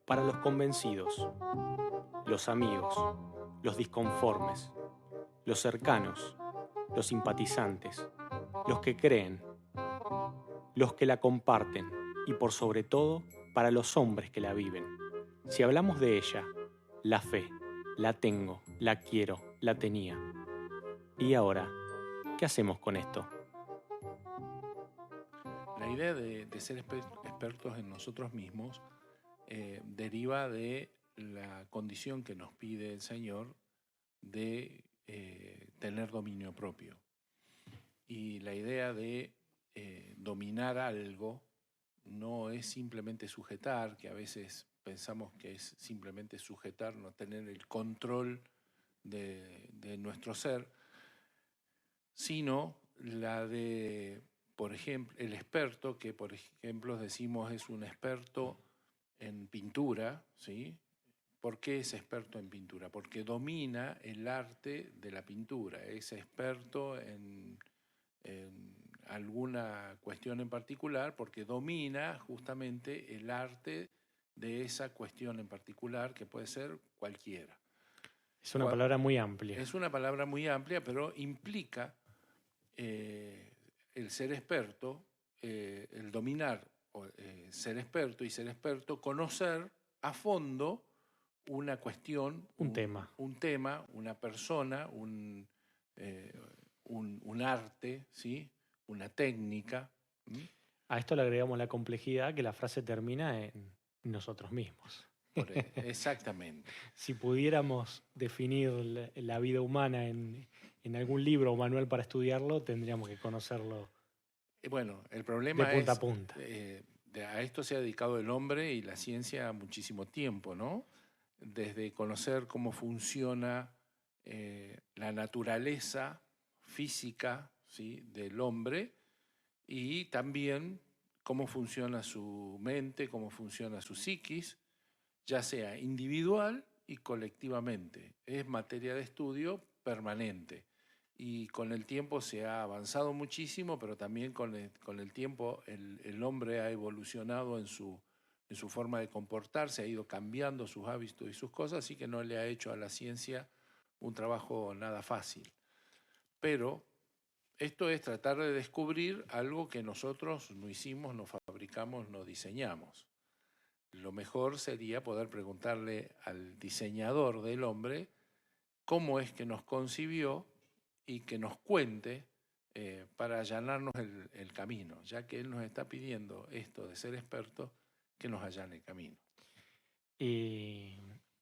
Para los convencidos, los amigos, los disconformes, los cercanos, los simpatizantes, los que creen, los que la comparten y por sobre todo para los hombres que la viven. Si hablamos de ella, la fe, la tengo, la quiero, la tenía. ¿Y ahora qué hacemos con esto? La idea de ser expertos en nosotros mismos deriva de la condición que nos pide el Señor de tener dominio propio. Y la idea de dominar algo no es simplemente sujetar, que a veces pensamos que es simplemente sujetar, no tener el control de nuestro ser, sino la de, por ejemplo, el experto, que por ejemplo decimos es un experto en pintura, ¿sí? ¿Por qué es experto en pintura? Porque domina el arte de la pintura, es experto en alguna cuestión en particular, porque domina justamente el arte de esa cuestión en particular, que puede ser cualquiera. Es una palabra muy amplia. Es una palabra muy amplia, pero implica el ser experto, el dominar, ser experto y ser experto, conocer a fondo una cuestión, Un tema, una persona, un arte, ¿sí? Una técnica. A esto le agregamos la complejidad que la frase termina en nosotros mismos. Exactamente. Si pudiéramos definir la vida humana en algún libro o manual para estudiarlo, tendríamos que conocerlo Bueno, el problema de punta es, a punta. A esto se ha dedicado el hombre y la ciencia muchísimo tiempo, ¿no? Desde conocer cómo funciona la naturaleza física, ¿sí? Del hombre, y también cómo funciona su mente, cómo funciona su psiquis, ya sea individual y colectivamente. Es materia de estudio permanente. Y con el tiempo se ha avanzado muchísimo, pero también con el tiempo el hombre ha evolucionado en su forma de comportarse, ha ido cambiando sus hábitos y sus cosas, así que no le ha hecho a la ciencia un trabajo nada fácil. Pero esto es tratar de descubrir algo que nosotros no hicimos, no fabricamos, no diseñamos. Lo mejor sería poder preguntarle al diseñador del hombre cómo es que nos concibió y que nos cuente para allanarnos el camino, ya que él nos está pidiendo esto de ser expertos, que nos allane el camino. Y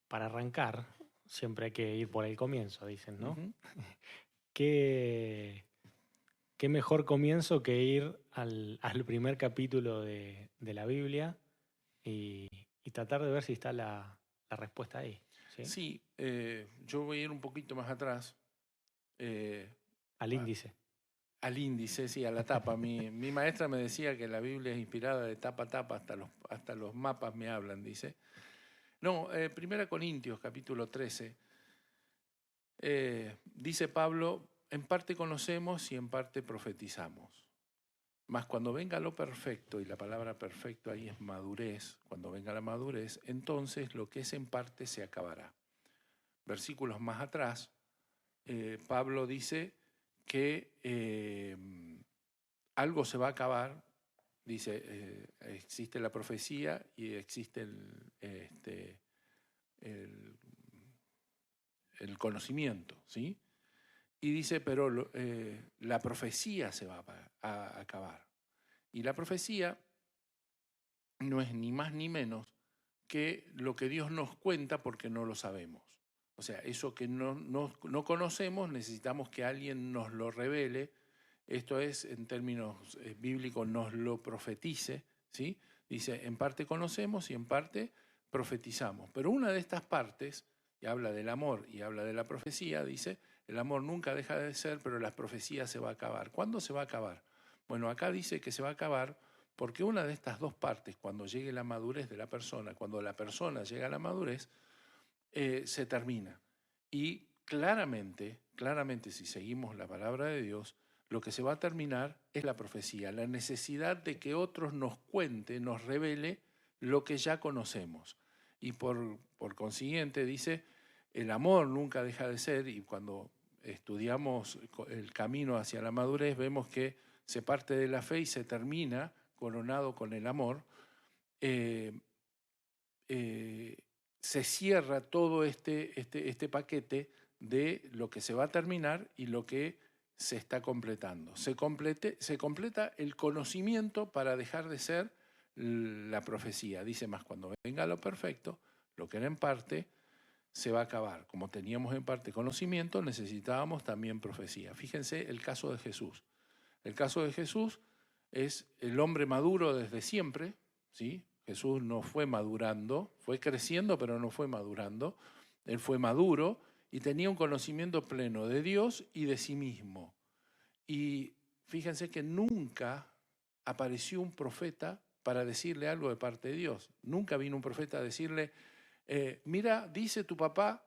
para arrancar, siempre hay que ir por el comienzo, dicen, ¿no? Uh-huh. ¿Qué mejor comienzo que ir al primer capítulo de la Biblia y tratar de ver si está la respuesta ahí? Sí, yo voy a ir un poquito más atrás. Al índice. Al índice, sí, a la tapa. Mi maestra me decía que la Biblia es inspirada de tapa a tapa, hasta los mapas me hablan, dice. No, 1 Corintios, capítulo 13. Dice Pablo, en parte conocemos y en parte profetizamos. Mas cuando venga lo perfecto, y la palabra perfecto ahí es madurez, cuando venga la madurez, entonces lo que es en parte se acabará. Versículos más atrás, Pablo dice que algo se va a acabar, dice, existe la profecía y existe el conocimiento, ¿sí? Y dice, pero la profecía se va a acabar. Y la profecía no es ni más ni menos que lo que Dios nos cuenta porque no lo sabemos. O sea, eso que no conocemos, necesitamos que alguien nos lo revele. Esto es, en términos bíblicos, nos lo profetice, ¿sí? Dice, en parte conocemos y en parte profetizamos. Pero una de estas partes, y habla del amor y habla de la profecía, dice, el amor nunca deja de ser, pero la profecía se va a acabar. ¿Cuándo se va a acabar? Bueno, acá dice que se va a acabar porque una de estas dos partes, cuando llegue la madurez de la persona, cuando la persona llega a la madurez, se termina. Y claramente, si seguimos la palabra de Dios, lo que se va a terminar es la profecía, la necesidad de que otros nos cuente, nos revele lo que ya conocemos. Y por consiguiente dice, el amor nunca deja de ser, y cuando estudiamos el camino hacia la madurez vemos que se parte de la fe y se termina coronado con el amor. Se cierra todo este paquete de lo que se va a terminar y lo que se está completando. Se completa el conocimiento para dejar de ser la profecía. Dice más, cuando venga lo perfecto, lo que era en parte se va a acabar. Como teníamos en parte conocimiento, necesitábamos también profecía. Fíjense el caso de Jesús. El caso de Jesús es el hombre maduro desde siempre, ¿sí? Jesús no fue madurando, fue creciendo, pero no fue madurando. Él fue maduro y tenía un conocimiento pleno de Dios y de sí mismo. Y fíjense que nunca apareció un profeta para decirle algo de parte de Dios. Nunca vino un profeta a decirle, mira, dice tu papá.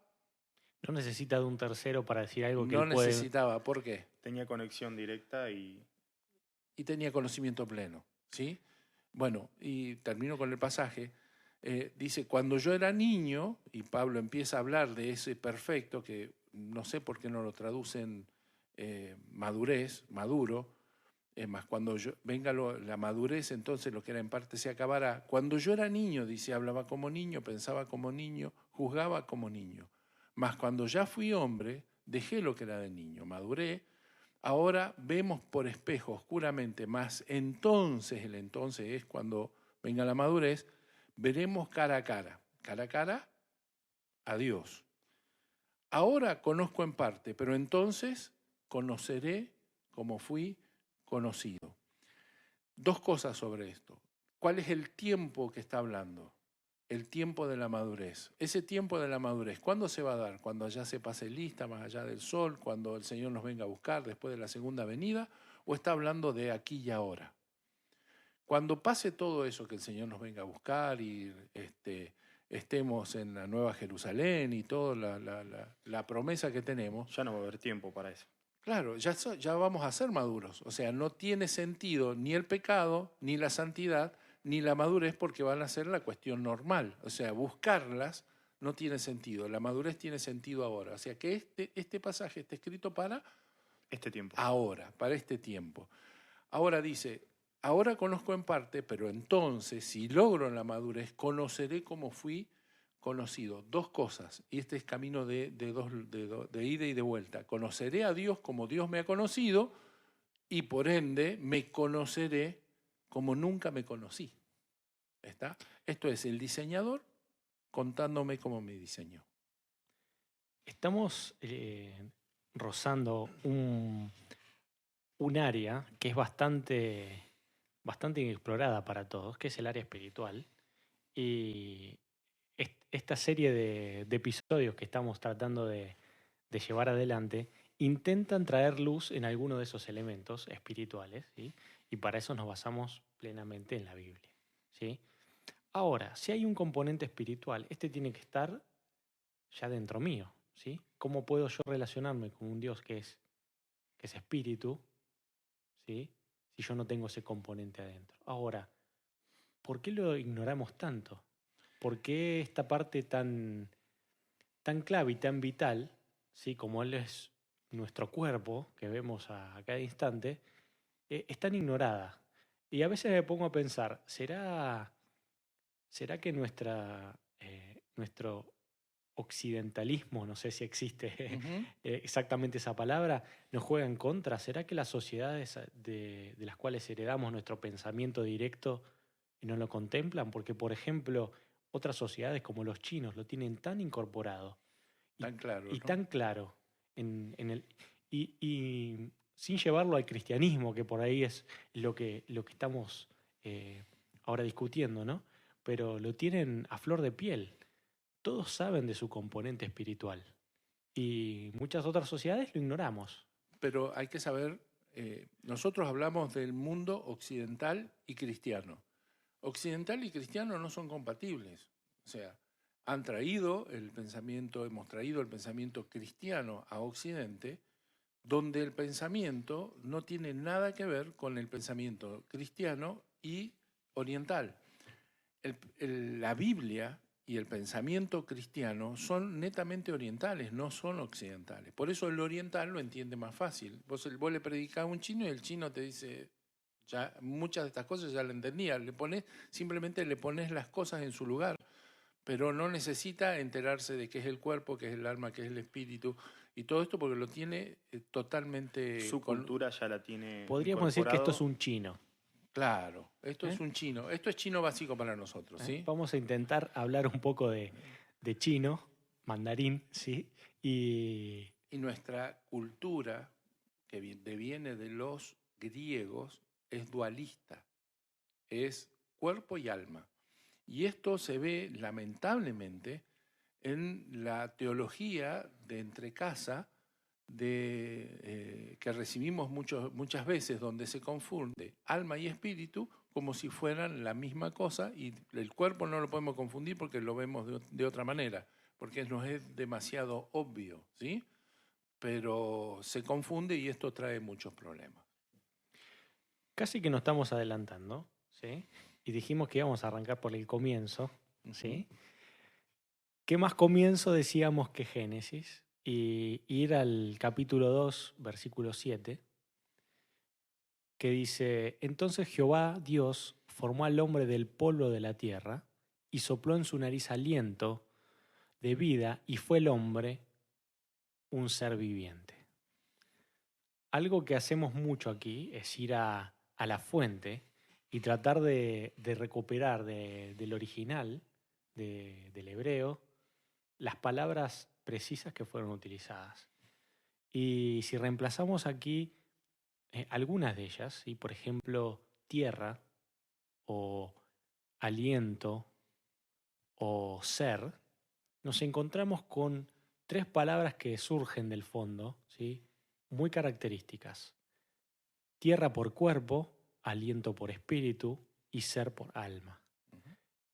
No necesita de un tercero para decir algo que no él puede... necesitaba, ¿por qué? Tenía conexión directa y tenía conocimiento pleno, ¿sí? Bueno, y termino con el pasaje. Dice, cuando yo era niño, y Pablo empieza a hablar de ese perfecto, que no sé por qué no lo traducen madurez, maduro, es más, cuando venga la madurez, entonces lo que era en parte se acabará. Cuando yo era niño, dice, hablaba como niño, pensaba como niño, juzgaba como niño. Mas cuando ya fui hombre, dejé lo que era de niño, maduré. Ahora vemos por espejo oscuramente, más entonces, el entonces es cuando venga la madurez, veremos cara a cara a Dios. Ahora conozco en parte, pero entonces conoceré como fui conocido. Dos cosas sobre esto. ¿Cuál es el tiempo que está hablando? El tiempo de la madurez. Ese tiempo de la madurez, ¿cuándo se va a dar? ¿Cuando allá se pase lista, más allá del sol? ¿Cuando el Señor nos venga a buscar después de la segunda venida? ¿O está hablando de aquí y ahora? Cuando pase todo eso, que el Señor nos venga a buscar y estemos en la Nueva Jerusalén y toda la promesa que tenemos. ya no va a haber tiempo para eso. Claro, ya vamos a ser maduros. O sea, no tiene sentido ni el pecado, ni la santidad, ni la madurez, porque van a ser la cuestión normal. O sea, buscarlas no tiene sentido. La madurez tiene sentido ahora. O sea, que este pasaje está escrito para este tiempo. Ahora, para este tiempo. Ahora dice, ahora conozco en parte, pero entonces, si logro en la madurez, conoceré cómo fui conocido. Dos cosas, y este es camino de ida y de vuelta. Conoceré a Dios como Dios me ha conocido y por ende me conoceré como nunca me conocí. ¿Está? Esto es el diseñador contándome cómo me diseñó. Estamos rozando un área que es bastante inexplorada para todos, que es el área espiritual. Y esta serie de episodios que estamos tratando de llevar adelante intentan traer luz en alguno de esos elementos espirituales, ¿sí? Y para eso nos basamos plenamente en la Biblia, ¿sí? Ahora, si hay un componente espiritual, este tiene que estar ya dentro mío, ¿sí? ¿Cómo puedo yo relacionarme con un Dios que es espíritu, ¿sí? Si yo no tengo ese componente adentro? Ahora, ¿por qué lo ignoramos tanto? ¿Por qué esta parte tan clave y tan vital, ¿sí? Como él es nuestro cuerpo, que vemos a cada instante, es tan ignorada? Y a veces me pongo a pensar, ¿será que nuestro occidentalismo, no sé si existe exactamente esa palabra, nos juega en contra? ¿Será que las sociedades de las cuales heredamos nuestro pensamiento directo no lo contemplan? Porque, por ejemplo, otras sociedades como los chinos lo tienen tan incorporado tan claro, y ¿no? tan claro y sin llevarlo al cristianismo, que por ahí es lo que estamos ahora discutiendo, ¿no? Pero lo tienen a flor de piel. Todos saben de su componente espiritual y muchas otras sociedades lo ignoramos. Pero hay que saber, nosotros hablamos del mundo occidental y cristiano. Occidental y cristiano no son compatibles. O sea, hemos traído el pensamiento cristiano a Occidente, donde el pensamiento no tiene nada que ver con el pensamiento cristiano y oriental. La Biblia y el pensamiento cristiano son netamente orientales, no son occidentales. Por eso el oriental lo entiende más fácil. Vos le predicás a un chino y el chino te dice, ya muchas de estas cosas ya lo entendía, simplemente le pones las cosas en su lugar, pero no necesita enterarse de qué es el cuerpo, qué es el alma, qué es el espíritu, y todo esto porque lo tiene totalmente... Su cultura ya la tiene Podríamos decir que esto es incorporado. un chino. Claro, esto es un chino, esto es chino básico para nosotros, ¿sí? Vamos a intentar hablar un poco de chino, mandarín, ¿sí? Y Y nuestra cultura, que deviene de los griegos, es dualista, es cuerpo y alma. Y esto se ve lamentablemente en la teología de entrecasa que recibimos muchas veces, donde se confunde alma y espíritu como si fueran la misma cosa, y el cuerpo no lo podemos confundir porque lo vemos de otra manera, porque nos es demasiado obvio, ¿sí? Pero se confunde y esto trae muchos problemas. casi que nos estamos adelantando, ¿sí? Y dijimos que íbamos a arrancar por el comienzo, ¿sí? ¿Qué más comienzo decíamos que Génesis? Y ir al capítulo 2, versículo 7, que dice, entonces Jehová Dios formó al hombre del polvo de la tierra y sopló en su nariz aliento de vida y fue el hombre un ser viviente. Algo que hacemos mucho aquí es ir a la fuente y tratar de recuperar del original, del hebreo, las palabras precisas que fueron utilizadas. Y si reemplazamos aquí algunas de ellas, ¿sí? Por ejemplo, tierra o aliento o ser, nos encontramos con tres palabras que surgen del fondo, ¿sí? Muy características. Tierra por cuerpo, aliento por espíritu y ser por alma.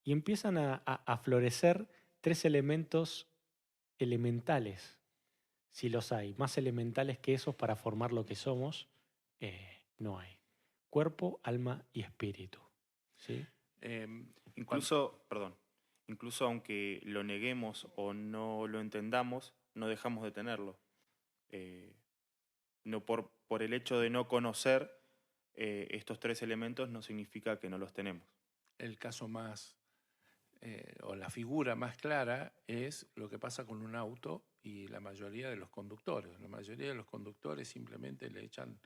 Y empiezan a florecer tres elementos elementales, si los hay, más elementales que esos para formar lo que somos, no hay. Cuerpo, alma y espíritu. ¿Sí? Incluso aunque lo neguemos o no lo entendamos, no dejamos de tenerlo. No por el hecho de no conocer estos tres elementos no significa que no los tenemos. El caso más, o la figura más clara es lo que pasa con un auto y la mayoría de los conductores. La mayoría de los conductores simplemente le echan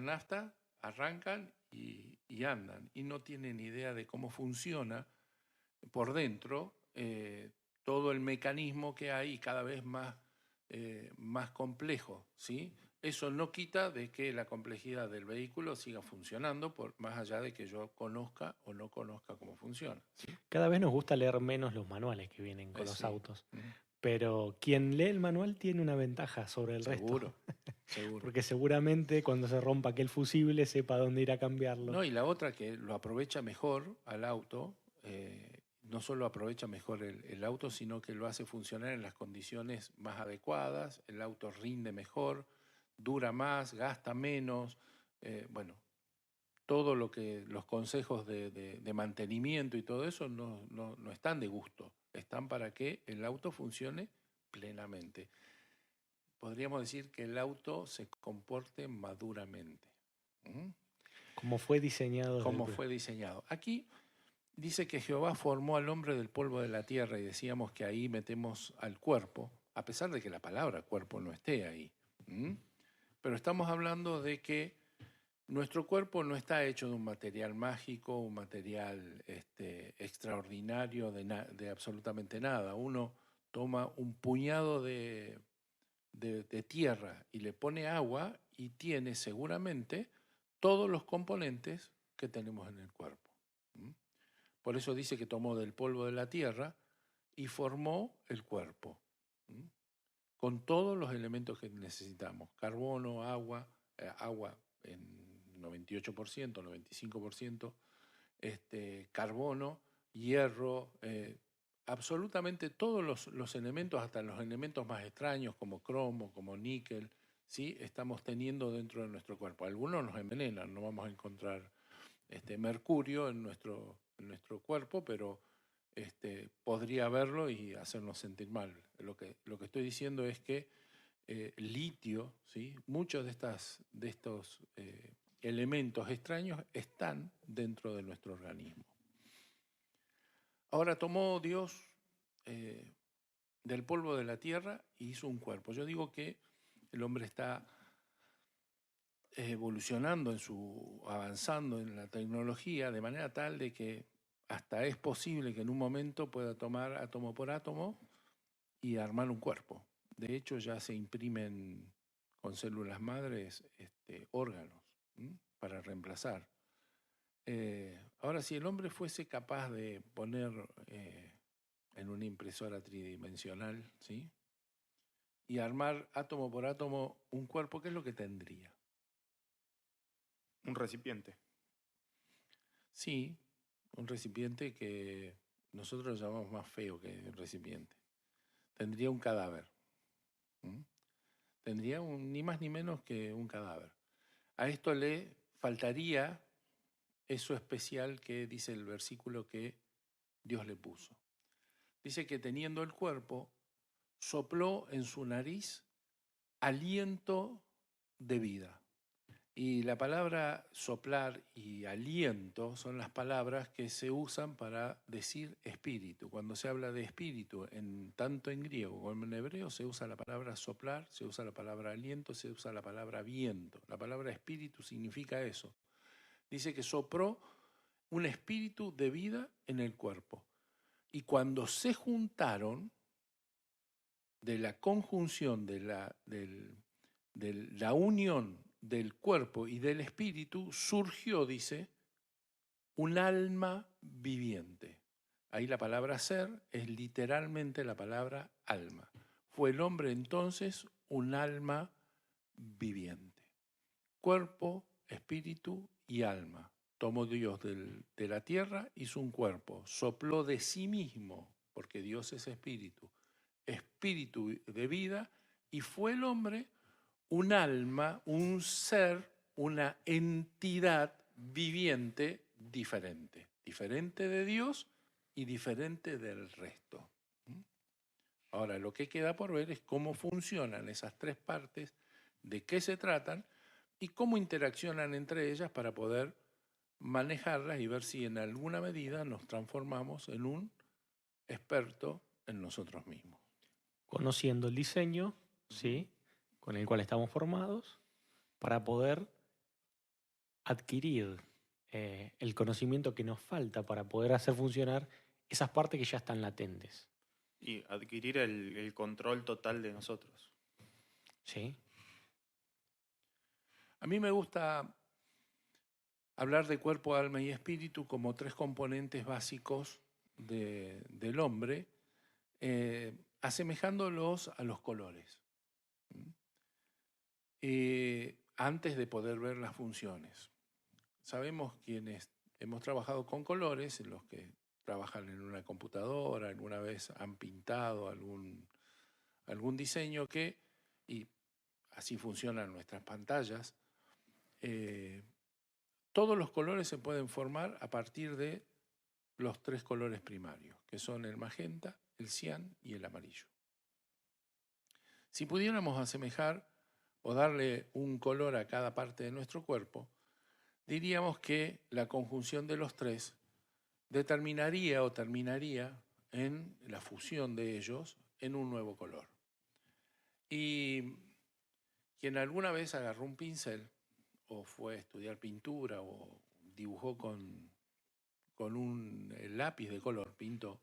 nafta, arrancan y andan. Y no tienen idea de cómo funciona por dentro todo el mecanismo que hay, cada vez más complejo, ¿sí? Eso no quita de que la complejidad del vehículo siga funcionando, más allá de que yo conozca o no conozca cómo funciona, ¿sí? Cada vez nos gusta leer menos los manuales que vienen con los Sí. autos. Pero quien lee el manual tiene una ventaja sobre el Seguro. Porque seguramente cuando se rompa aquel fusible sepa dónde ir a cambiarlo. No, y la otra que lo aprovecha mejor al auto, no solo aprovecha mejor el auto, sino que lo hace funcionar en las condiciones más adecuadas, el auto rinde mejor, dura más, gasta menos, bueno, todo lo que los consejos de mantenimiento y todo eso no están de gusto, están para que el auto funcione plenamente. Podríamos decir que el auto se comporte maduramente. Como fue diseñado. Como fue diseñado. Aquí dice que Jehová formó al hombre del polvo de la tierra y decíamos que ahí metemos al cuerpo, a pesar de que la palabra cuerpo no esté ahí. Pero estamos hablando de que nuestro cuerpo no está hecho de un material mágico, un material extraordinario de absolutamente nada. Uno toma un puñado de tierra y le pone agua y tiene seguramente todos los componentes que tenemos en el cuerpo. Por eso dice que tomó del polvo de la tierra y formó el cuerpo, con todos los elementos que necesitamos: carbono, agua en 98%, 95%, carbono, hierro, absolutamente todos los elementos, hasta los elementos más extraños como cromo, como níquel, ¿sí? Estamos teniendo dentro de nuestro cuerpo. Algunos nos envenenan, no vamos a encontrar mercurio en nuestro cuerpo, pero podría verlo y hacernos sentir mal. Lo que estoy diciendo es que litio, ¿sí? Muchos de estos elementos extraños están dentro de nuestro organismo. Ahora tomó Dios del polvo de la tierra y hizo un cuerpo. Yo digo que el hombre está evolucionando, avanzando en la tecnología de manera tal de que hasta es posible que en un momento pueda tomar átomo por átomo y armar un cuerpo. De hecho, ya se imprimen con células madres órganos para reemplazar. Ahora, si el hombre fuese capaz de poner en una impresora tridimensional, ¿sí?, y armar átomo por átomo un cuerpo, ¿qué es lo que tendría? Un recipiente. Sí, un recipiente que nosotros llamamos más feo que un recipiente. Tendría un cadáver. Tendría ni más ni menos que un cadáver. A esto le faltaría eso especial que dice el versículo que Dios le puso. Dice que teniendo el cuerpo, sopló en su nariz aliento de vida. Y la palabra soplar y aliento son las palabras que se usan para decir espíritu. Cuando se habla de espíritu, tanto en griego como en hebreo, se usa la palabra soplar, se usa la palabra aliento, se usa la palabra viento. La palabra espíritu significa eso. Dice que sopló un espíritu de vida en el cuerpo. Y cuando se juntaron, de la conjunción, de la unión del cuerpo y del espíritu, surgió, dice, un alma viviente. Ahí la palabra ser es literalmente la palabra alma. Fue el hombre entonces un alma viviente. Cuerpo, espíritu y alma. Tomó Dios de la tierra, hizo un cuerpo, sopló de sí mismo, porque Dios es espíritu de vida, y fue el hombre un alma, un ser, una entidad viviente diferente. Diferente de Dios y diferente del resto. Ahora, lo que queda por ver es cómo funcionan esas tres partes, de qué se tratan y cómo interaccionan entre ellas para poder manejarlas y ver si en alguna medida nos transformamos en un experto en nosotros mismos. Conociendo el diseño, ¿sí?, con el cual estamos formados, para poder adquirir el conocimiento que nos falta para poder hacer funcionar esas partes que ya están latentes. Y adquirir el control total de nosotros. ¿Sí? A mí me gusta hablar de cuerpo, alma y espíritu como tres componentes básicos del hombre, asemejándolos a los colores, antes de poder ver las funciones. Sabemos quienes hemos trabajado con colores, los que trabajan en una computadora, alguna vez han pintado algún diseño y así funcionan nuestras pantallas, todos los colores se pueden formar a partir de los tres colores primarios, que son el magenta, el cian y el amarillo. Si pudiéramos asemejar o darle un color a cada parte de nuestro cuerpo, diríamos que la conjunción de los tres determinaría o terminaría en la fusión de ellos en un nuevo color. Y quien alguna vez agarró un pincel o fue a estudiar pintura o dibujó con un lápiz de color, pintó,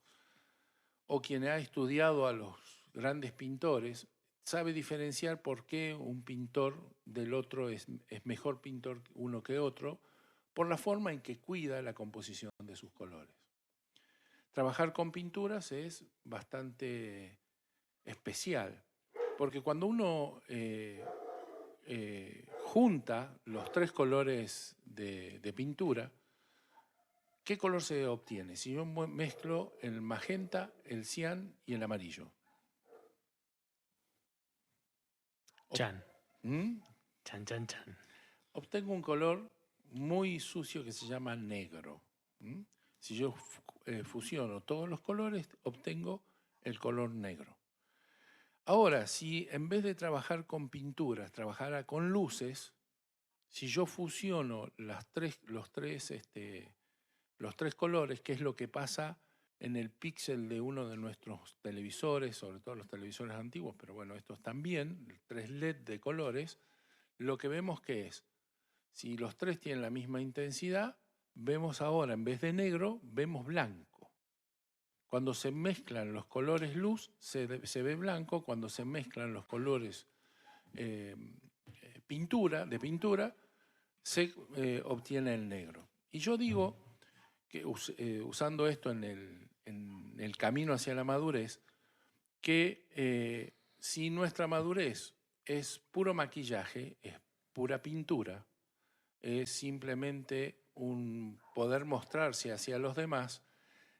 o quien ha estudiado a los grandes pintores, sabe diferenciar por qué un pintor del otro es mejor pintor uno que otro, por la forma en que cuida la composición de sus colores. Trabajar con pinturas es bastante especial, porque cuando uno junta los tres colores de pintura, ¿qué color se obtiene? Si yo mezclo el magenta, el cian y el amarillo. Chan. ¿Mm? Chan, chan, chan. Obtengo un color muy sucio que se llama negro. Si yo fusiono todos los colores, obtengo el color negro. Ahora, si en vez de trabajar con pinturas, trabajara con luces, si yo fusiono los tres colores, que es lo que pasa en el píxel de uno de nuestros televisores, sobre todo los televisores antiguos, pero bueno, estos también, 3 LED de colores, lo que vemos que es, si los tres tienen la misma intensidad, vemos ahora, en vez de negro, vemos blanco. Cuando se mezclan los colores luz, se ve blanco. Cuando se mezclan los colores pintura, se obtiene el negro. Y yo digo que usando esto en el camino hacia la madurez, que si nuestra madurez es puro maquillaje, es pura pintura, es simplemente un poder mostrarse hacia los demás,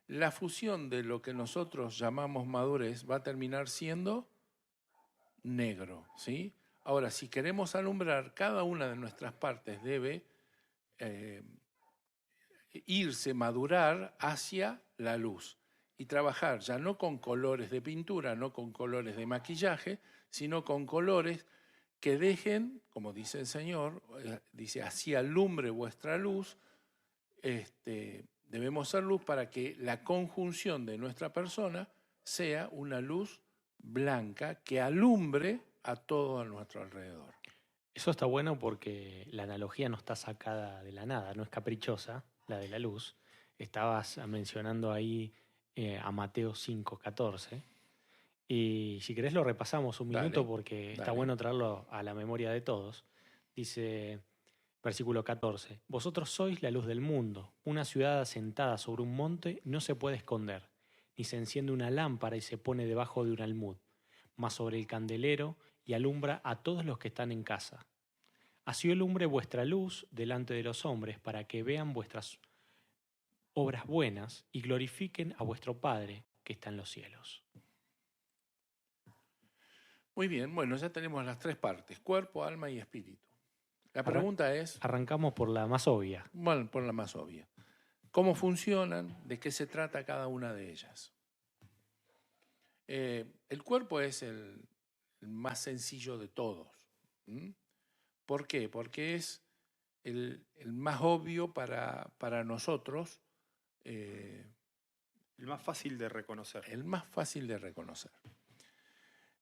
la fusión de lo que nosotros llamamos madurez va a terminar siendo negro, ¿sí? Ahora, si queremos alumbrar, cada una de nuestras partes debe madurar hacia la luz y trabajar ya no con colores de pintura, no con colores de maquillaje, sino con colores que dejen, como dice el Señor, dice, así alumbre vuestra luz, debemos ser luz para que la conjunción de nuestra persona sea una luz blanca que alumbre a todo a nuestro alrededor. Eso está bueno porque la analogía no está sacada de la nada, no es caprichosa, la de la luz. Estabas mencionando ahí a Mateo 5:14. Y si querés lo repasamos un minuto porque está bueno traerlo a la memoria de todos. Dice, versículo 14, vosotros sois la luz del mundo. Una ciudad asentada sobre un monte no se puede esconder, ni se enciende una lámpara y se pone debajo de un almud, mas sobre el candelero y alumbra a todos los que están en casa. Así alumbre vuestra luz delante de los hombres para que vean vuestras obras buenas y glorifiquen a vuestro Padre que está en los cielos. Muy bien, bueno, ya tenemos las 3 partes, cuerpo, alma y espíritu. La pregunta es... Arrancamos por la más obvia. Bueno, por la más obvia. ¿Cómo funcionan? ¿De qué se trata cada una de ellas? El cuerpo es el más sencillo de todos. ¿Por qué? Porque es el más obvio para nosotros. El más fácil de reconocer. El más fácil de reconocer.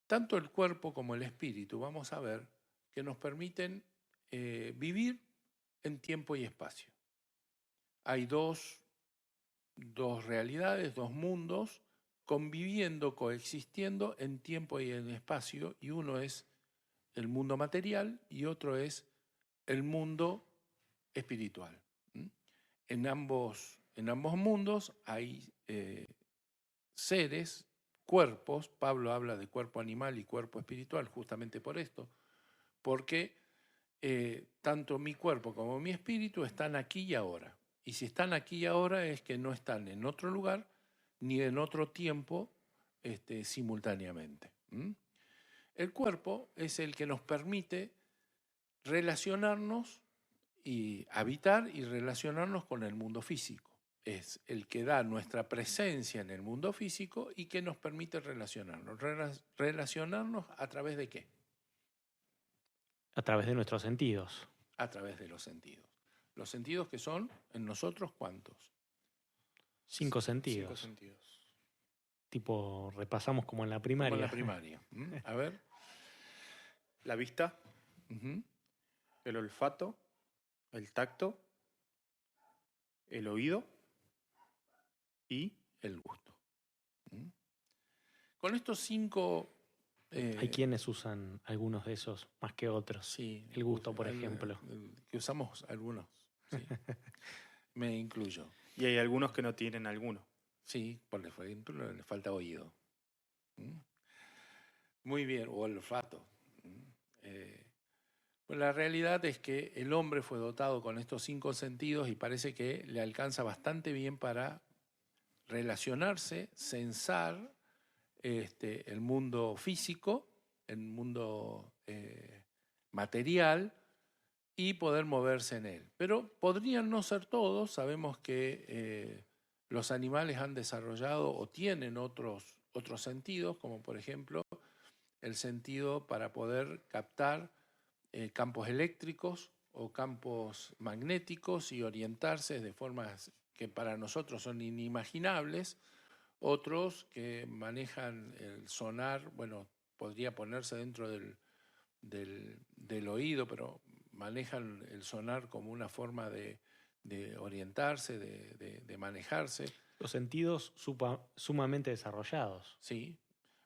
Tanto el cuerpo como el espíritu, vamos a ver, que nos permiten vivir en tiempo y espacio. Hay dos realidades, 2 mundos, conviviendo, coexistiendo en tiempo y en espacio, y uno es el mundo material y otro es el mundo espiritual. En ambos mundos hay seres, cuerpos. Pablo habla de cuerpo animal y cuerpo espiritual justamente por esto, porque tanto mi cuerpo como mi espíritu están aquí y ahora. Y si están aquí y ahora es que no están en otro lugar ni en otro tiempo simultáneamente. El cuerpo es el que nos permite relacionarnos y habitar y relacionarnos con el mundo físico. Es el que da nuestra presencia en el mundo físico y que nos permite relacionarnos. ¿Relacionarnos a través de qué? A través de nuestros sentidos. A través de los sentidos. Los sentidos que son en nosotros, ¿cuántos? 5 sentidos. 5 sentidos. Tipo, repasamos como en la primaria. Como en la primaria. A ver. La vista, el olfato, el tacto, el oído y el gusto. Con estos 5... hay quienes usan algunos de esos más que otros. Sí, el gusto, por ejemplo. Que usamos algunos. Sí. Me incluyo. Y hay algunos que no tienen alguno. Sí, por ejemplo, le falta oído. Muy bien, o el olfato. Pues la realidad es que el hombre fue dotado con estos 5 sentidos y parece que le alcanza bastante bien para relacionarse, censar el mundo físico, el mundo material y poder moverse en él. Pero podrían no ser todos. Sabemos que Los animales han desarrollado o tienen otros sentidos, como por ejemplo el sentido para poder captar campos eléctricos o campos magnéticos y orientarse de formas que para nosotros son inimaginables. Otros que manejan el sonar, bueno, podría ponerse dentro del oído, pero manejan el sonar como una forma de orientarse, de manejarse. Los sentidos sumamente desarrollados. Sí.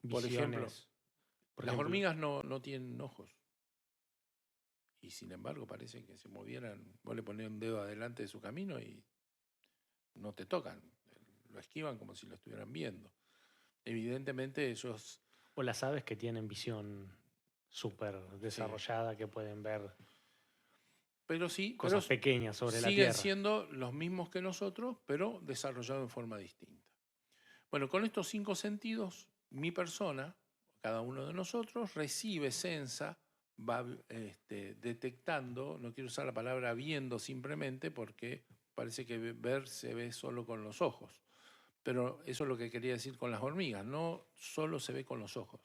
Visiones. Por ejemplo, las hormigas no tienen ojos. Y sin embargo parece que se movieran, vos le ponés un dedo adelante de su camino y no te tocan, lo esquivan como si lo estuvieran viendo. Evidentemente ellos... O las aves que tienen visión súper desarrollada, sí, que pueden ver pero sí, cosas pequeñas sobre la Tierra. Siguen siendo los mismos que nosotros, pero desarrollados en forma distinta. Bueno, con estos 5 sentidos, mi persona, cada uno de nosotros, recibe, sensa, va detectando, no quiero usar la palabra viendo simplemente porque parece que ver se ve solo con los ojos, pero eso es lo que quería decir con las hormigas, no solo se ve con los ojos,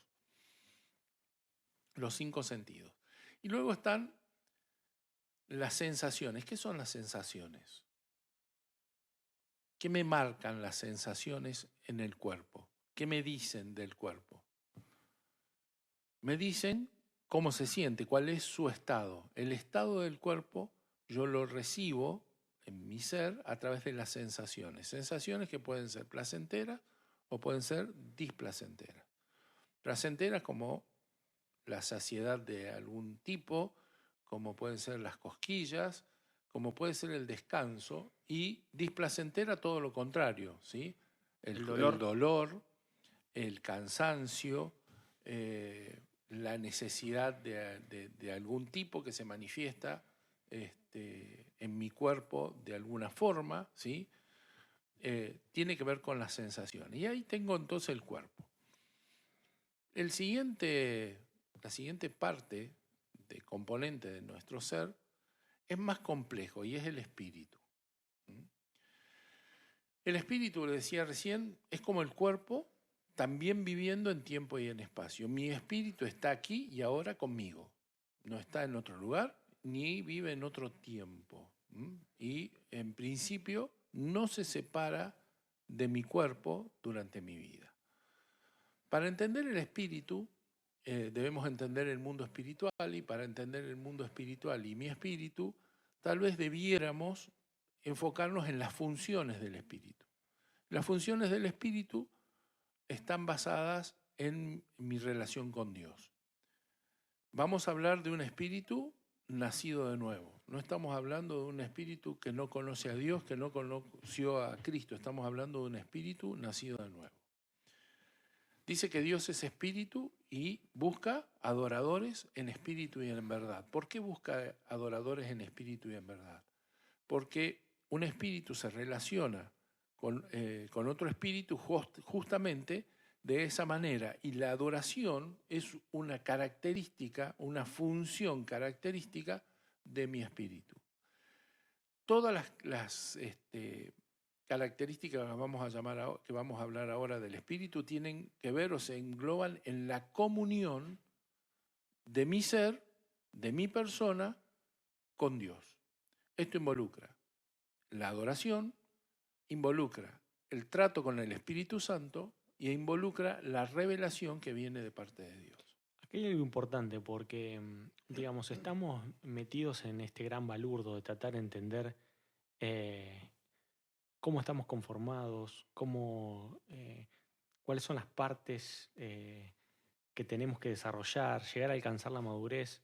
los 5 sentidos. Y luego están las sensaciones. ¿Qué son las sensaciones? ¿Qué me marcan las sensaciones en el cuerpo? ¿Qué me dicen del cuerpo? Me dicen cómo se siente, cuál es su estado. El estado del cuerpo yo lo recibo en mi ser a través de las sensaciones. Sensaciones que pueden ser placenteras o pueden ser displacenteras. Placenteras como la saciedad de algún tipo, como pueden ser las cosquillas, como puede ser el descanso, y displacentera todo lo contrario, ¿sí? El dolor, el cansancio, la necesidad de algún tipo que se manifiesta en mi cuerpo de alguna forma, ¿sí? Tiene que ver con las sensaciones. Y ahí tengo entonces el cuerpo. La siguiente parte de componente de nuestro ser es más complejo y es el espíritu. El espíritu, lo decía recién, es como el cuerpo, también viviendo en tiempo y en espacio. Mi espíritu está aquí y ahora conmigo. No está en otro lugar ni vive en otro tiempo. Y en principio no se separa de mi cuerpo durante mi vida. Para entender el espíritu, debemos entender el mundo espiritual, y para entender el mundo espiritual y mi espíritu, tal vez debiéramos enfocarnos en las funciones del espíritu. Las funciones del espíritu están basadas en mi relación con Dios. Vamos a hablar de un espíritu nacido de nuevo. No estamos hablando de un espíritu que no conoce a Dios, que no conoció a Cristo. Estamos hablando de un espíritu nacido de nuevo. Dice que Dios es espíritu y busca adoradores en espíritu y en verdad. ¿Por qué busca adoradores en espíritu y en verdad? Porque un espíritu se relaciona con otro espíritu justamente de esa manera, y la adoración es una característica, una función característica de mi espíritu. Todas las características que vamos a hablar ahora del espíritu tienen que ver o se engloban en la comunión de mi ser, de mi persona, con Dios. Esto involucra la adoración, involucra el trato con el Espíritu Santo y involucra la revelación que viene de parte de Dios. Aquí hay algo importante porque, digamos, estamos metidos en este gran balurdo de tratar de entender cómo estamos conformados, cuáles son las partes que tenemos que desarrollar, llegar a alcanzar la madurez.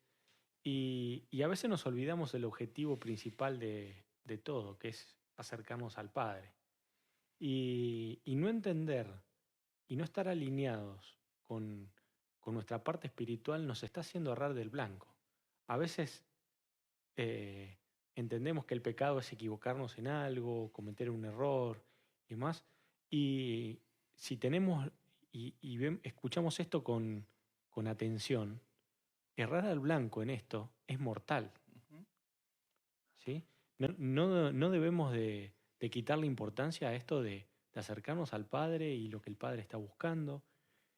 Y a veces nos olvidamos del objetivo principal de todo, que es acercarnos al Padre. Y no entender y no estar alineados con nuestra parte espiritual nos está haciendo errar del blanco. A veces entendemos que el pecado es equivocarnos en algo, cometer un error y más. Y si tenemos escuchamos esto con atención, errar al blanco en esto es mortal. ¿Sí? No debemos de de quitarle importancia a esto de acercarnos al Padre y lo que el Padre está buscando.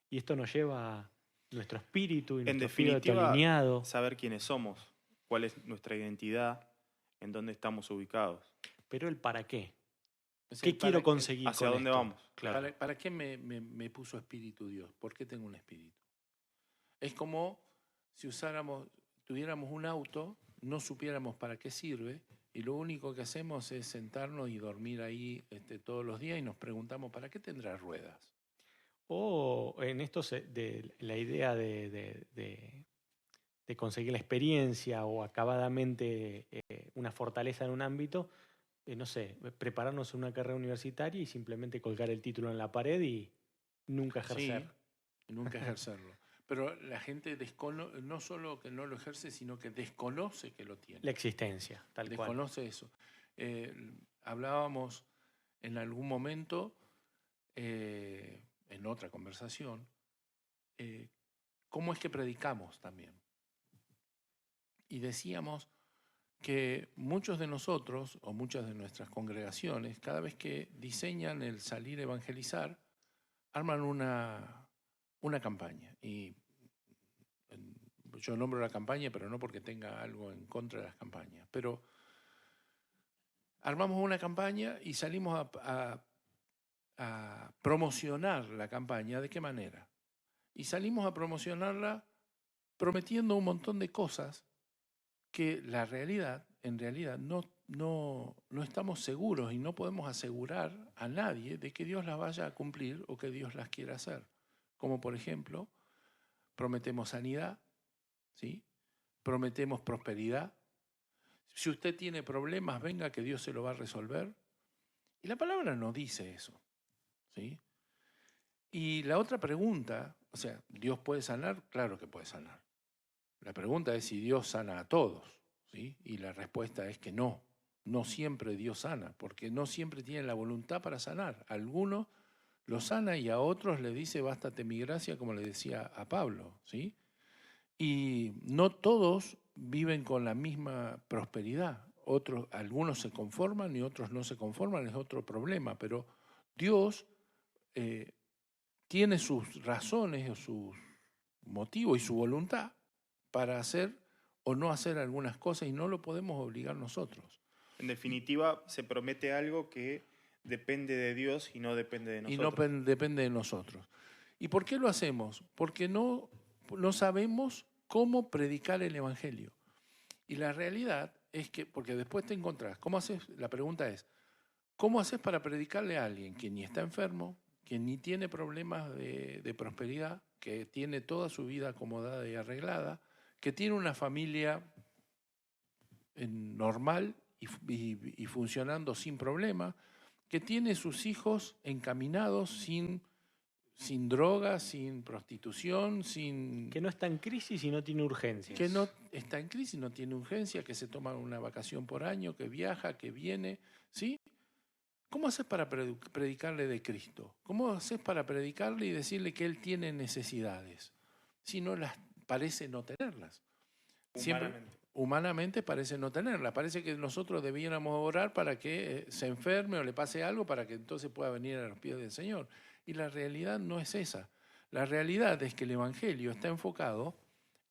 Y esto nos lleva a nuestro espíritu y En nuestro espíritu definitiva, alineado. saber quiénes somos, cuál es nuestra identidad, en dónde estamos ubicados. Pero el para qué. Es ¿Qué el quiero para- conseguir ¿Hacia con dónde esto? vamos? Claro. ¿Para qué me puso espíritu Dios? ¿Por qué tengo un espíritu? Es como si tuviéramos un auto, no supiéramos para qué sirve, y lo único que hacemos es sentarnos y dormir ahí todos los días y nos preguntamos, ¿para qué tendrá ruedas? O en esto de la idea de conseguir la experiencia o acabadamente una fortaleza en un ámbito, no sé, prepararnos en una carrera universitaria y simplemente colgar el título en la pared y nunca ejercer. Sí, nunca ejercerlo. Pero la gente no solo que no lo ejerce, sino que desconoce que lo tiene. La existencia, tal cual. Desconoce eso. Hablábamos en algún momento, en otra conversación, cómo es que predicamos también. Y decíamos que muchos de nosotros, o muchas de nuestras congregaciones, cada vez que diseñan el salir a evangelizar, arman una campaña. Y yo nombro la campaña, pero no porque tenga algo en contra de las campañas. Pero armamos una campaña y salimos a promocionar la campaña. ¿De qué manera? Y salimos a promocionarla prometiendo un montón de cosas que en realidad no estamos seguros y no podemos asegurar a nadie de que Dios las vaya a cumplir o que Dios las quiera hacer. Como por ejemplo, prometemos sanidad, ¿sí? Prometemos prosperidad. Si usted tiene problemas, venga que Dios se lo va a resolver. Y la palabra no dice eso, ¿sí? Y la otra pregunta, o sea, ¿Dios puede sanar? Claro que puede sanar. La pregunta es si Dios sana a todos, ¿sí? Y la respuesta es que no. No siempre Dios sana, porque no siempre tiene la voluntad para sanar. A algunos lo sana y a otros le dice, bástate mi gracia, como le decía a Pablo, ¿sí? Y no todos viven con la misma prosperidad. Algunos se conforman y otros no se conforman, es otro problema. Pero Dios tiene sus razones o sus motivos y su voluntad para hacer o no hacer algunas cosas y no lo podemos obligar nosotros. En definitiva, se promete algo que depende de Dios y no depende de nosotros. Y no depende de nosotros. ¿Y por qué lo hacemos? Porque no sabemos cómo predicar el Evangelio. Y la realidad es que, porque después te encontrás, ¿cómo haces? La pregunta es, ¿cómo haces para predicarle a alguien que ni está enfermo, que ni tiene problemas de prosperidad, que tiene toda su vida acomodada y arreglada, que tiene una familia normal y funcionando sin problema, que tiene sus hijos encaminados sin drogas, sin prostitución, Que no está en crisis y no tiene urgencias. que no está en crisis, no tiene urgencia, que se toma una vacación por año, que viaja, que viene, ¿sí? ¿Cómo haces para predicarle de Cristo? ¿Cómo haces para predicarle y decirle que Él tiene necesidades? Si no las parece no tenerlas. Humanamente parece no tenerlas. Parece que nosotros debiéramos orar para que se enferme o le pase algo para que entonces pueda venir a los pies del Señor. Y la realidad no es esa. La realidad es que el Evangelio está enfocado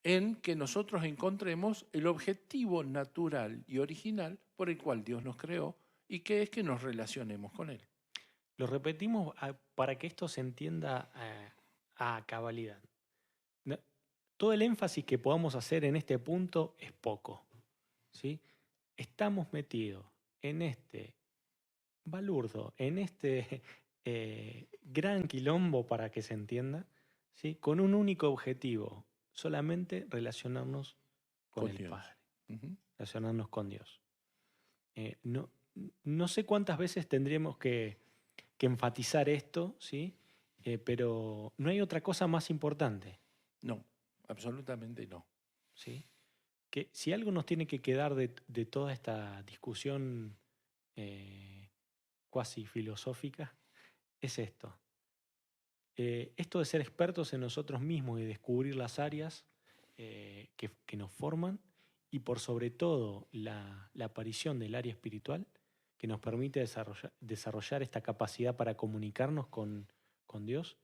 en que nosotros encontremos el objetivo natural y original por el cual Dios nos creó y que es que nos relacionemos con Él. Lo repetimos para que esto se entienda a cabalidad. Todo el énfasis que podamos hacer en este punto es poco, ¿sí? Estamos metidos en este balurdo, en este gran quilombo, para que se entienda, ¿sí? Con un único objetivo, solamente relacionarnos con el Dios. Padre, relacionarnos con Dios. No sé cuántas veces tendríamos que enfatizar esto, ¿sí? Pero no hay otra cosa más importante. No, absolutamente no. ¿Sí? Que si algo nos tiene que quedar de toda esta discusión cuasi filosófica, es esto. Esto de ser expertos en nosotros mismos y descubrir las áreas que nos forman, y por sobre todo la aparición del área espiritual, que nos permite desarrollar esta capacidad para comunicarnos con Dios,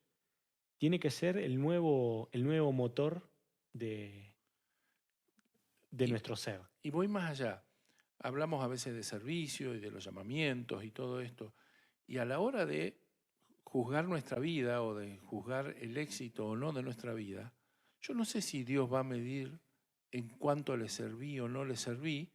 tiene que ser el nuevo motor de nuestro ser. Y voy más allá. Hablamos a veces de servicio y de los llamamientos y todo esto. Y a la hora de juzgar nuestra vida o de juzgar el éxito o no de nuestra vida, yo no sé si Dios va a medir en cuánto le serví o no le serví,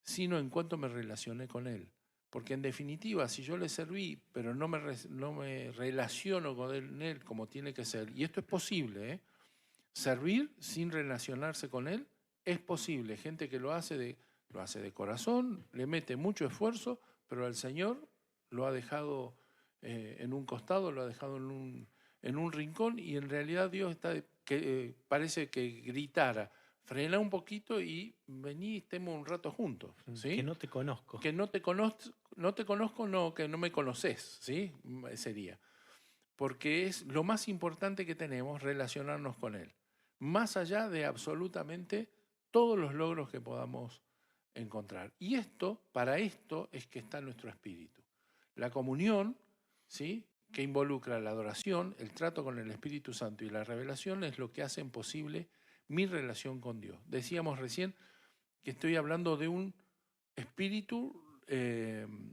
sino en cuánto me relacioné con Él. Porque en definitiva, si yo le serví, pero no me relaciono con Él como tiene que ser, y esto es posible, servir sin relacionarse con Él es posible. Gente que lo hace de corazón, le mete mucho esfuerzo, pero al Señor lo ha dejado en un costado, lo ha dejado en un rincón, y en realidad Dios está parece que gritara: frena un poquito y vení, estemos un rato juntos. ¿Sí? Que no te conozco. Que no te conozco, no, que no me conoces, ¿sí? Sería. Porque es lo más importante que tenemos, relacionarnos con Él. Más allá de absolutamente todos los logros que podamos encontrar. Y para esto es que está nuestro espíritu. La comunión, ¿sí?, que involucra la adoración, el trato con el Espíritu Santo y la revelación, es lo que hacen posible mi relación con Dios. Decíamos recién que estoy hablando de un espíritu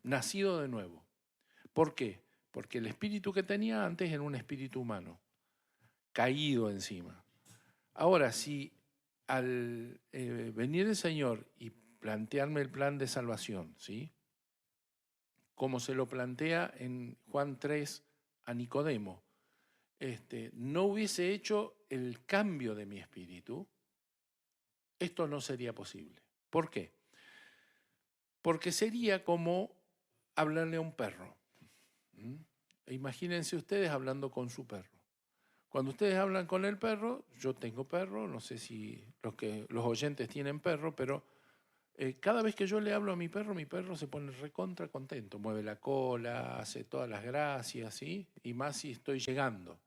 nacido de nuevo. ¿Por qué? Porque el espíritu que tenía antes era un espíritu humano, caído encima. Ahora, si al venir el Señor y plantearme el plan de salvación, ¿sí?, como se lo plantea en Juan 3 a Nicodemo, no hubiese hecho el cambio de mi espíritu, esto no sería posible. ¿Por qué? Porque sería como hablarle a un perro. Imagínense ustedes hablando con su perro. Cuando ustedes hablan con el perro, yo tengo perro, no sé si los oyentes tienen perro, pero cada vez que yo le hablo a mi perro se pone recontra contento, mueve la cola, hace todas las gracias, ¿sí? Y más si estoy llegando.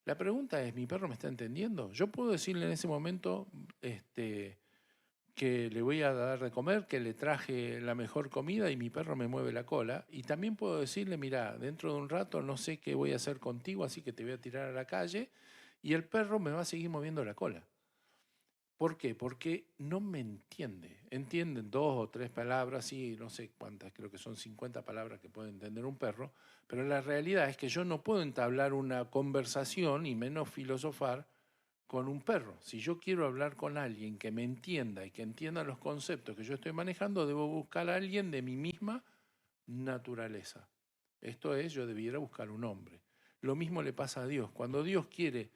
La pregunta es, ¿mi perro me está entendiendo? Yo puedo decirle en ese momento que le voy a dar de comer, que le traje la mejor comida y mi perro me mueve la cola. Y también puedo decirle: mira, dentro de un rato no sé qué voy a hacer contigo, así que te voy a tirar a la calle, y el perro me va a seguir moviendo la cola. ¿Por qué? Porque no me entiende. Entienden 2 o 3 palabras, sí, no sé cuántas, creo que son 50 palabras que puede entender un perro, pero la realidad es que yo no puedo entablar una conversación y menos filosofar con un perro. Si yo quiero hablar con alguien que me entienda y que entienda los conceptos que yo estoy manejando, debo buscar a alguien de mi misma naturaleza. Esto es, yo debiera buscar un hombre. Lo mismo le pasa a Dios. Cuando Dios quiere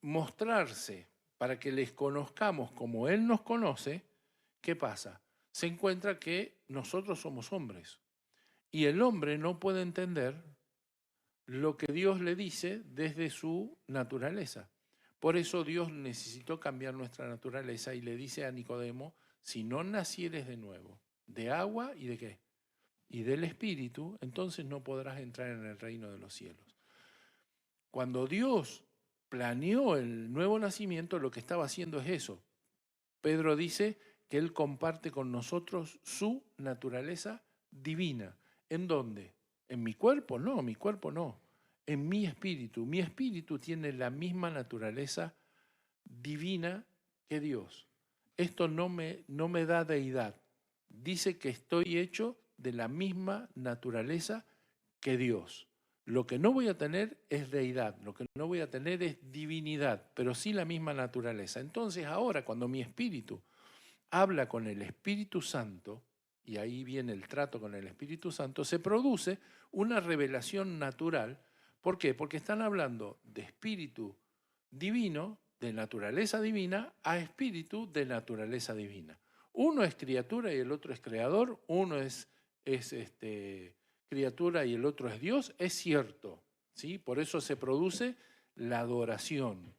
mostrarse para que les conozcamos como Él nos conoce, ¿qué pasa? Se encuentra que nosotros somos hombres y el hombre no puede entender lo que Dios le dice desde su naturaleza. Por eso Dios necesitó cambiar nuestra naturaleza y le dice a Nicodemo: si no nacieres de nuevo, de agua y de ¿qué? Y del Espíritu, entonces no podrás entrar en el reino de los cielos. Cuando Dios planeó el nuevo nacimiento, lo que estaba haciendo es eso. Pedro dice que Él comparte con nosotros su naturaleza divina. ¿En dónde? ¿En mi cuerpo? No, mi cuerpo no. En mi espíritu. Mi espíritu tiene la misma naturaleza divina que Dios. Esto no me da deidad. Dice que estoy hecho de la misma naturaleza que Dios. Lo que no voy a tener es deidad, lo que no voy a tener es divinidad, pero sí la misma naturaleza. Entonces ahora, cuando mi espíritu habla con el Espíritu Santo, y ahí viene el trato con el Espíritu Santo, se produce una revelación natural. ¿Por qué? Porque están hablando de espíritu divino, de naturaleza divina, a espíritu de naturaleza divina. Uno es criatura y el otro es creador, uno es criatura y el otro es Dios, es cierto, ¿sí? Por eso se produce la adoración,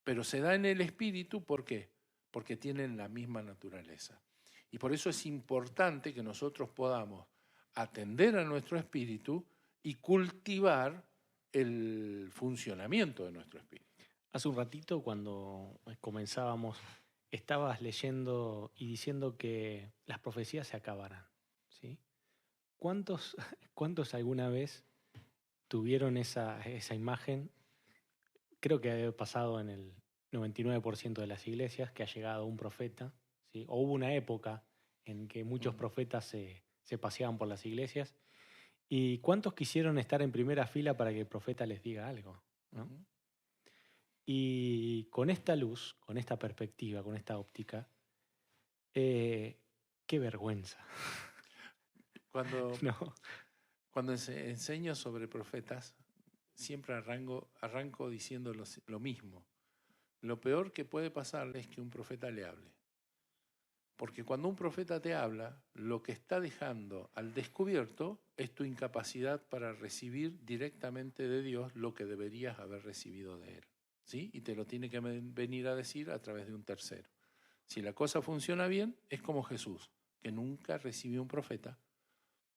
pero se da en el espíritu, ¿por qué? Porque tienen la misma naturaleza. Y por eso es importante que nosotros podamos atender a nuestro espíritu y cultivar el funcionamiento de nuestro espíritu. Hace un ratito, cuando comenzábamos, estabas leyendo y diciendo que las profecías se acabarán, ¿sí? ¿Cuántos, cuántos alguna vez tuvieron esa imagen? Creo que ha pasado en el 99% de las iglesias que ha llegado un profeta, ¿sí? O hubo una época en que muchos profetas se paseaban por las iglesias. ¿Y cuántos quisieron estar en primera fila para que el profeta les diga algo, ¿no? Y con esta luz, con esta perspectiva, con esta óptica, qué vergüenza. Cuando, ¿No? cuando enseño sobre profetas, siempre arranco diciendo lo mismo. Lo peor que puede pasarle es que un profeta le hable. Porque cuando un profeta te habla, lo que está dejando al descubierto es tu incapacidad para recibir directamente de Dios lo que deberías haber recibido de Él, ¿sí? Y te lo tiene que venir a decir a través de un tercero. Si la cosa funciona bien, es como Jesús, que nunca recibió un profeta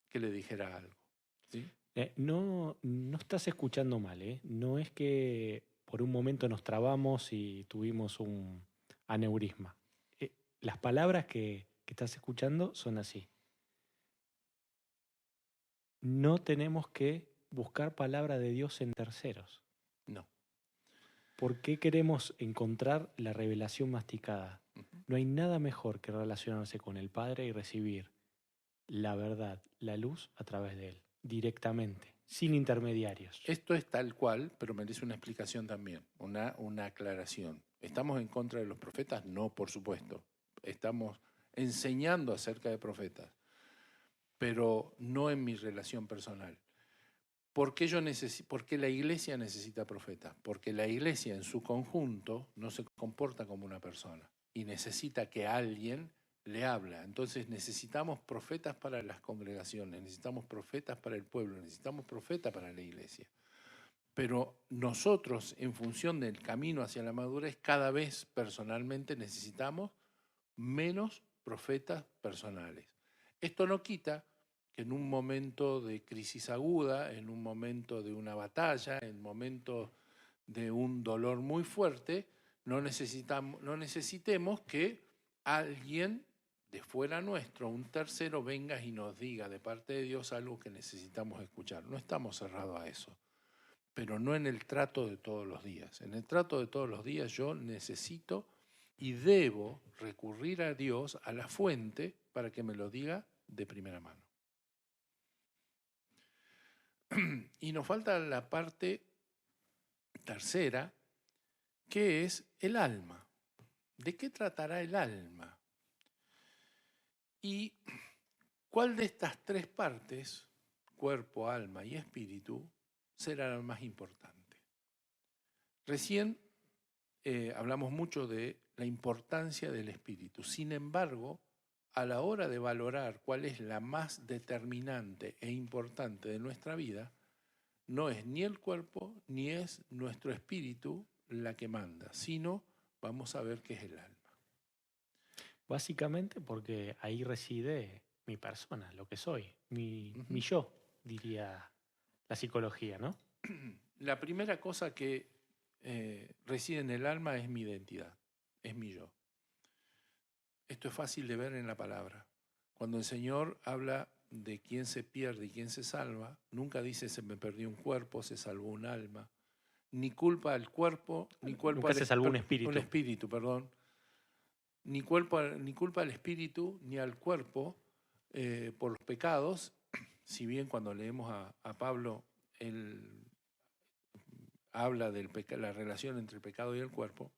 que le dijera algo, ¿sí? No, no estás escuchando mal, ¿eh? No es que por un momento nos trabamos y tuvimos un aneurisma. Las palabras que estás escuchando son así. No tenemos que buscar palabra de Dios en terceros. No. ¿Por qué queremos encontrar la revelación masticada? No hay nada mejor que relacionarse con el Padre y recibir la verdad, la luz a través de Él, directamente, sin intermediarios. Esto es tal cual, pero merece una explicación también, una aclaración. ¿Estamos en contra de los profetas? No, por supuesto. Estamos enseñando acerca de profetas, pero no en mi relación personal. ¿Por qué la iglesia necesita profetas? Porque la iglesia en su conjunto no se comporta como una persona y necesita que alguien le habla. Entonces necesitamos profetas para las congregaciones, necesitamos profetas para el pueblo, necesitamos profetas para la iglesia. Pero nosotros, en función del camino hacia la madurez, cada vez personalmente necesitamos menos profetas personales. Esto no quita que en un momento de crisis aguda, en un momento de una batalla, en un momento de un dolor muy fuerte, no necesitemos que alguien de fuera nuestro, un tercero, venga y nos diga de parte de Dios algo que necesitamos escuchar. No estamos cerrados a eso, pero no en el trato de todos los días. En el trato de todos los días yo necesito y debo recurrir a Dios, a la fuente, para que me lo diga de primera mano. Y nos falta la parte tercera, que es el alma. ¿De qué tratará el alma? ¿Y cuál de estas tres partes, cuerpo, alma y espíritu, será la más importante? Recién hablamos mucho de la importancia del espíritu. Sin embargo, a la hora de valorar cuál es la más determinante e importante de nuestra vida, no es ni el cuerpo ni es nuestro espíritu la que manda, sino vamos a ver qué es el alma. Básicamente porque ahí reside mi persona, lo que soy, mi yo, diría la psicología, ¿no? La primera cosa que reside en el alma es mi identidad, es mi yo. Esto es fácil de ver en la palabra. Cuando el Señor habla de quién se pierde y quién se salva, nunca dice se me perdió un cuerpo, se salvó un alma, ni culpa al cuerpo, ni culpa nunca se salvó un espíritu. Un espíritu, perdón. Ni culpa al espíritu ni al cuerpo por los pecados, si bien cuando leemos a Pablo, él habla de la relación entre el pecado y el cuerpo,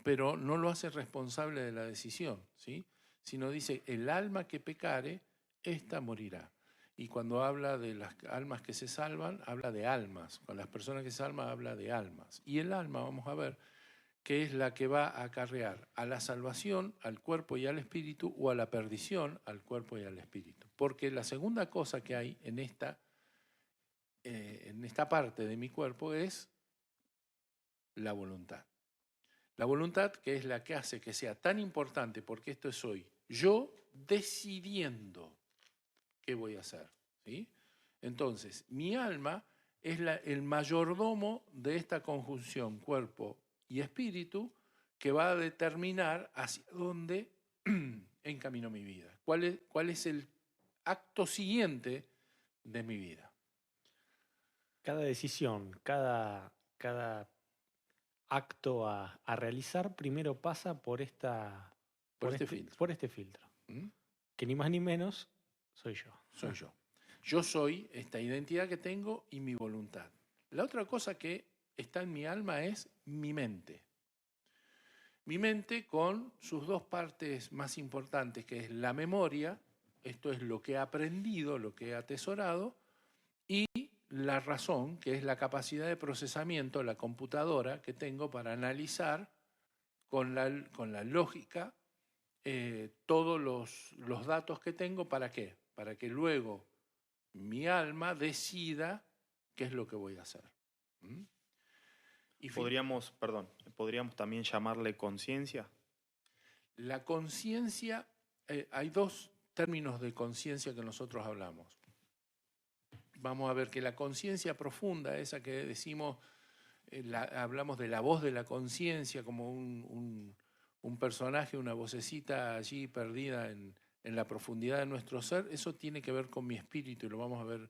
pero no lo hace responsable de la decisión, ¿sí? Sino dice, el alma que pecare, ésta morirá. Y cuando habla de las almas que se salvan, habla de almas. Con las personas que se salvan, habla de almas. Y el alma, vamos a ver, que es la que va a acarrear a la salvación, al cuerpo y al espíritu, o a la perdición, al cuerpo y al espíritu. Porque la segunda cosa que hay en esta parte de mi cuerpo es la voluntad. La voluntad, que es la que hace que sea tan importante, porque esto es hoy, yo decidiendo qué voy a hacer, ¿sí? Entonces, mi alma es el mayordomo de esta conjunción cuerpo y espíritu que va a determinar hacia dónde encamino mi vida. ¿Cuál es el acto siguiente de mi vida. Cada decisión, cada acto a realizar primero pasa por Este filtro. por este filtro. ¿Mm? Que ni más ni menos soy yo. Soy yo. Yo soy esta identidad que tengo y mi voluntad. La otra cosa que está en mi alma es mi mente. Mi mente con sus dos partes más importantes, que es la memoria, esto es lo que he aprendido, lo que he atesorado, y la razón, que es la capacidad de procesamiento, la computadora que tengo para analizar con la lógica todos los datos que tengo. ¿Para qué? Para que luego mi alma decida qué es lo que voy a hacer. ¿Mm? Y podríamos también llamarle conciencia. la conciencia, hay dos términos de conciencia que nosotros hablamos. Vamos a ver que la conciencia profunda, esa que decimos, hablamos de la voz de la conciencia como un personaje, una vocecita allí perdida en la profundidad de nuestro ser, eso tiene que ver con mi espíritu y lo vamos a ver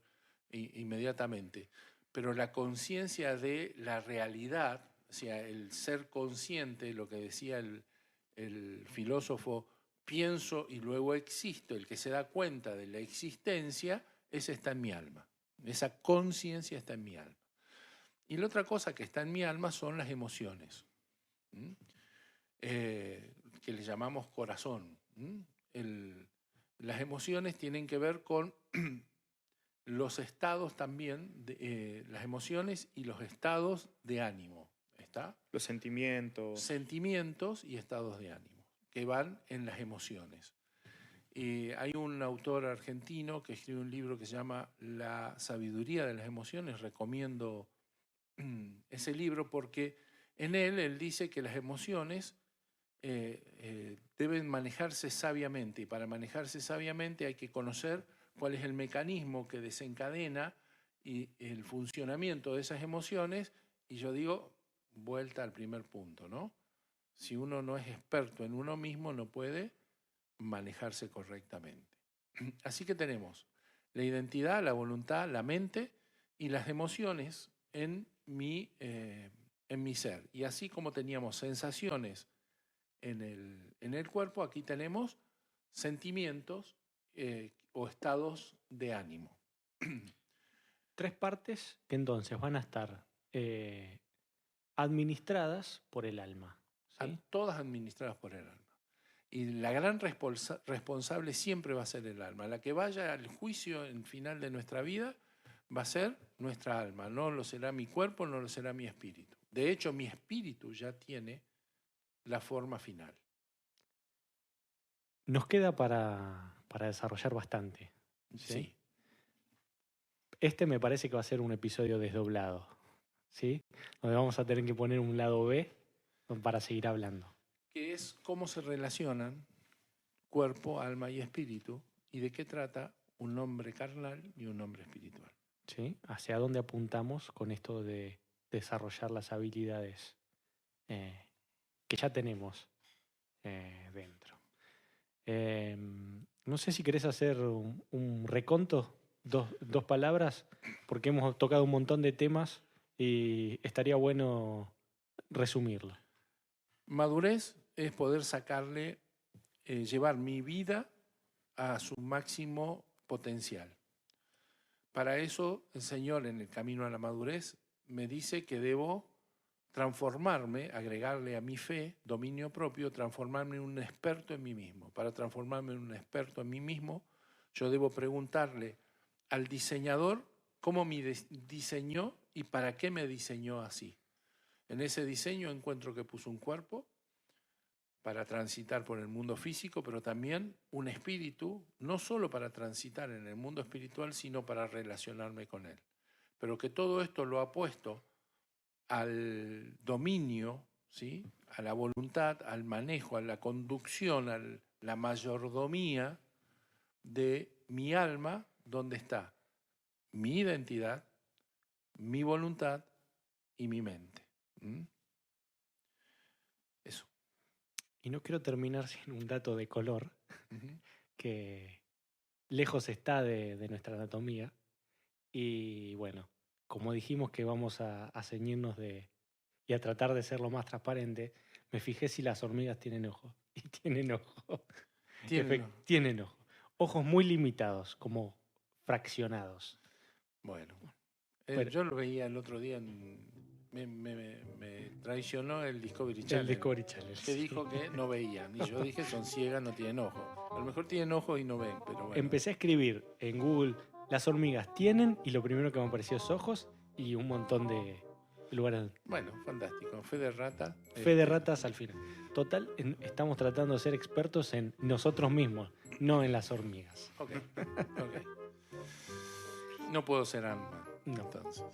inmediatamente. Pero la conciencia de la realidad, o sea, el ser consciente, lo que decía el filósofo, pienso y luego existo, el que se da cuenta de la existencia, ese está en mi alma. Esa conciencia está en mi alma. Y la otra cosa que está en mi alma son las emociones, que le llamamos corazón. Las emociones tienen que ver con los estados también, las emociones y los estados de ánimo. ¿Está? Los sentimientos. Sentimientos y estados de ánimo, que van en las emociones. Hay un autor argentino que escribe un libro que se llama La sabiduría de las emociones. Recomiendo ese libro porque en él dice que las emociones deben manejarse sabiamente, y para manejarse sabiamente hay que conocer cuál es el mecanismo que desencadena y el funcionamiento de esas emociones. Y yo digo, vuelta al primer punto, ¿no? Si uno no es experto en uno mismo, no puede manejarse correctamente. Así que tenemos la identidad, la voluntad, la mente y las emociones en mi ser. Y así como teníamos sensaciones en el cuerpo, aquí tenemos sentimientos o estados de ánimo. Tres partes que entonces van a estar administradas por el alma. ¿Sí? Todas administradas por el alma. Y la gran responsable siempre va a ser el alma. La que vaya al juicio en final de nuestra vida va a ser nuestra alma. No lo será mi cuerpo, no lo será mi espíritu. De hecho, mi espíritu ya tiene la forma final. Nos queda para desarrollar bastante. Sí. Este me parece que va a ser un episodio desdoblado, ¿sí? Donde vamos a tener que poner un lado B para seguir hablando. Que es cómo se relacionan cuerpo, alma y espíritu, y de qué trata un hombre carnal y un hombre espiritual. ¿Sí? ¿Hacia dónde apuntamos con esto de desarrollar las habilidades que ya tenemos dentro? No sé si querés hacer un reconto, dos palabras, porque hemos tocado un montón de temas y estaría bueno resumirlo. Madurez es poder sacarle, llevar mi vida a su máximo potencial. Para eso el Señor en el camino a la madurez me dice que debo transformarme, agregarle a mi fe, dominio propio, transformarme en un experto en mí mismo. Para transformarme en un experto en mí mismo, yo debo preguntarle al diseñador cómo me diseñó y para qué me diseñó así. En ese diseño encuentro que puso un cuerpo para transitar por el mundo físico, pero también un espíritu, no solo para transitar en el mundo espiritual, sino para relacionarme con él. Pero que todo esto lo ha puesto al dominio, ¿sí? A la voluntad, al manejo, a la conducción, a la mayordomía de mi alma, donde está mi identidad, mi voluntad y mi mente. Eso. Y no quiero terminar sin un dato de color que lejos está de nuestra anatomía. Y bueno, como dijimos que vamos a ceñirnos y a tratar de ser lo más transparente, me fijé si las hormigas tienen ojos. Y tienen ojos. Tienen ojos. Ojos muy limitados, como fraccionados. Bueno, Pero- yo lo veía el otro día, me traicionó el Discovery Channel. El Discovery Channel. Que sí. dijo que no veían. Y yo dije, son ciegas, no tienen ojos. A lo mejor tienen ojos y no ven, pero bueno. Empecé a escribir en Google, las hormigas tienen, y lo primero que me apareció es ojos y un montón de lugares. Bueno, fantástico. Fe de rata. Fe de ratas al final. Total, estamos tratando de ser expertos en nosotros mismos, no en las hormigas. Ok. No puedo ser Ant-Man. No. Entonces.